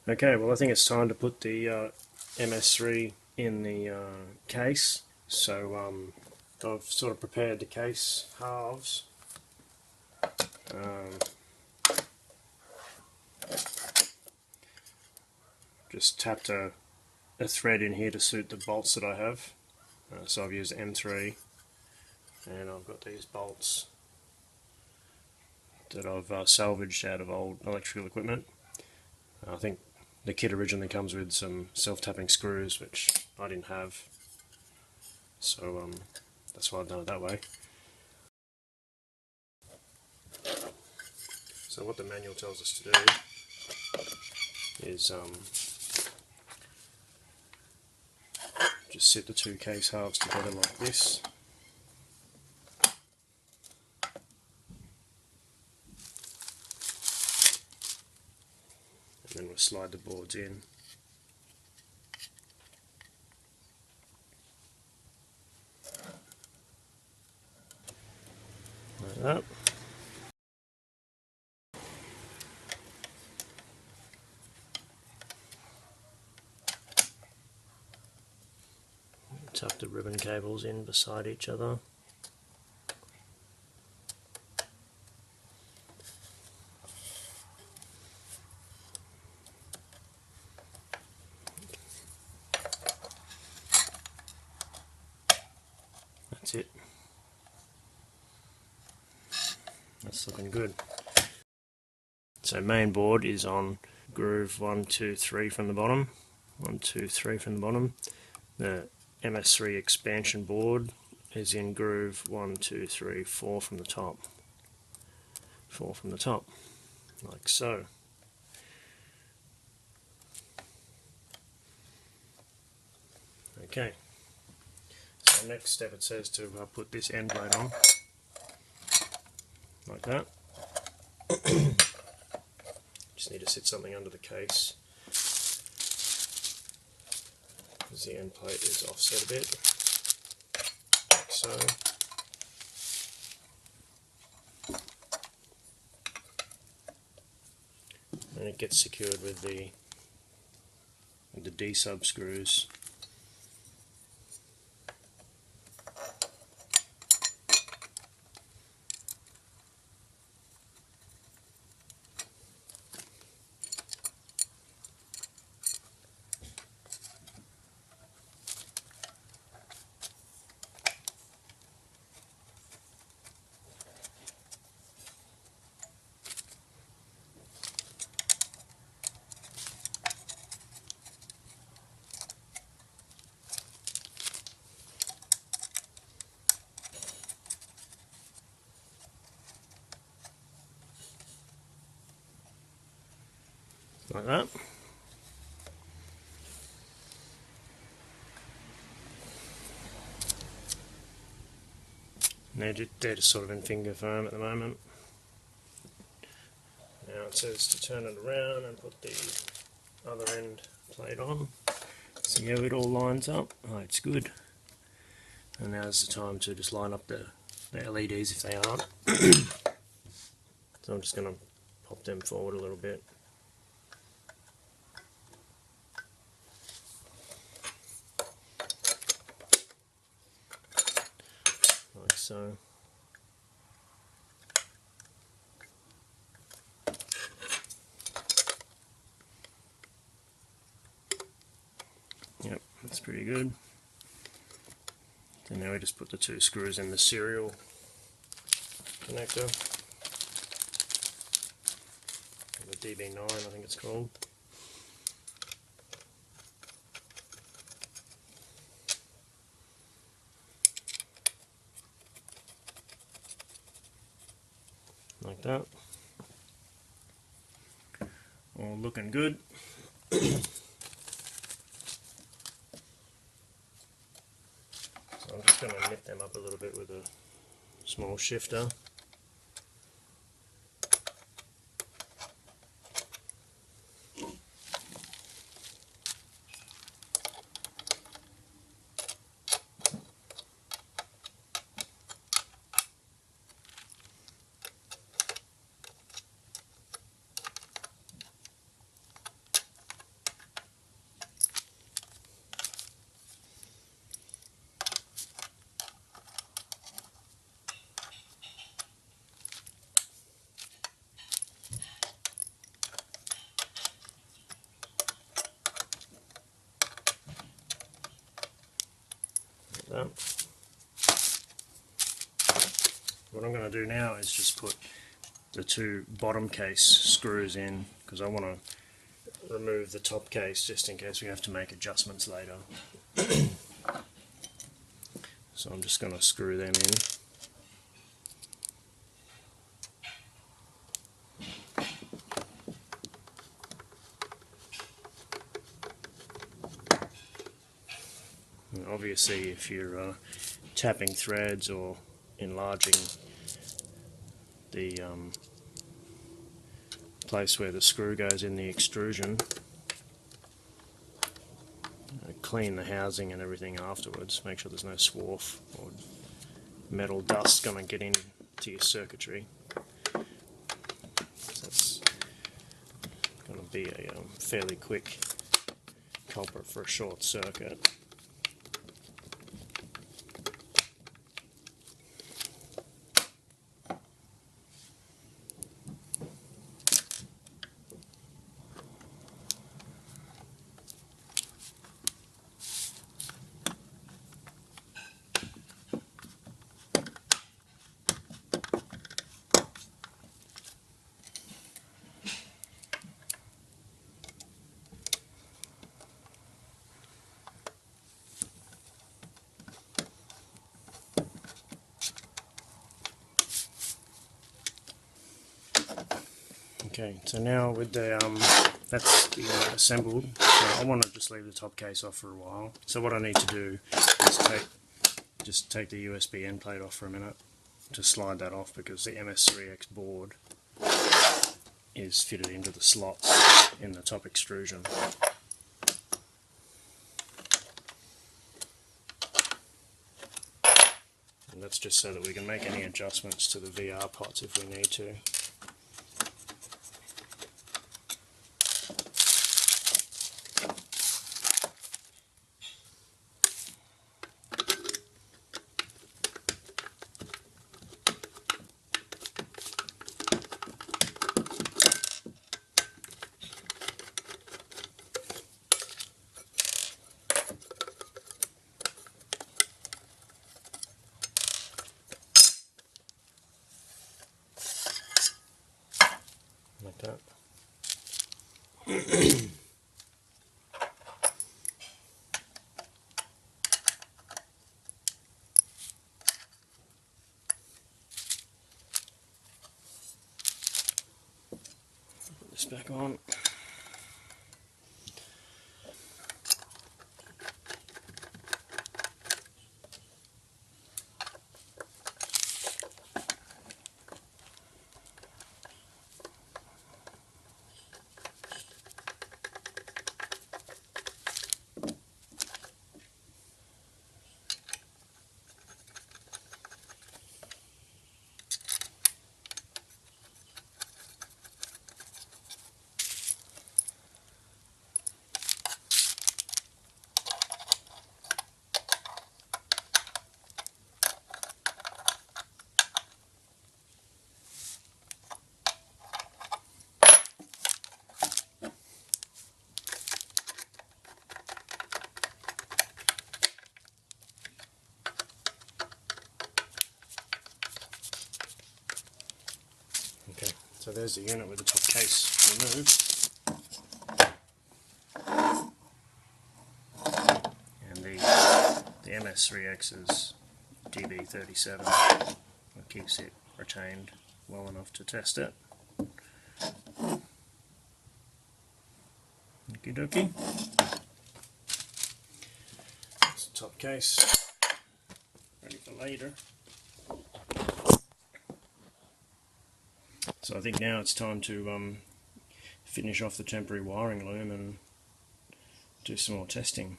Okay, well I think it's time to put the MS3 in the case. So I've sort of prepared the case halves. Just tapped a thread in here to suit the bolts that I have. So I've used M3, and I've got these bolts that I've salvaged out of old electrical equipment. I think the kit originally comes with some self-tapping screws, which I didn't have, so that's why I've done it that way. So what the manual tells us to do is just sit the two case halves together like this. And then we'll slide the boards in. Like that. Tuck the ribbon cables in beside each other. That's it. That's looking good. So main board is on groove 1, 2, 3 from the bottom. 1, 2, 3 from the bottom. The MS3 expansion board is in groove 1, 2, 3, 4 from the top. 4 from the top, like so. Okay. So next step, it says to put this end plate on, like that. Just need to sit something under the case, because the end plate is offset a bit, like so. And it gets secured with the D-sub screws. Like that. And they're just sort of in finger foam at the moment. Now it says to turn it around and put the other end plate on. See how it all lines up? Oh, it's good. And now's the time to just line up the LEDs if they aren't. So I'm just going to pop them forward a little bit. Like so. Yep, that's pretty good. So now we just put the two screws in the serial connector. The DB9, I think it's called. Like that. All looking good. So I'm just going to lift them up a little bit with a small shifter. that. What I'm going to do now is just put the two bottom case screws in, because I want to remove the top case just in case we have to make adjustments later. So I'm just going to screw them in. And obviously if you're tapping threads or enlarging the place where the screw goes in the extrusion, clean the housing and everything afterwards, make sure there's no swarf or metal dust going to get into your circuitry. So that's going to be a fairly quick culprit for a short circuit. Okay, so now with the that's assembled, so I want to just leave the top case off for a while. So what I need to do is just take the USB end plate off for a minute to slide that off, because the MS3X board is fitted into the slots in the top extrusion. And that's just so that we can make any adjustments to the VR pots if we need to. Like that. Put this back on. Okay, so there's the unit with the top case removed. And the MS3X's DB37 keeps it retained well enough to test it. Okie dokie. That's the top case, ready for later. So I think now it's time to finish off the temporary wiring loom and do some more testing.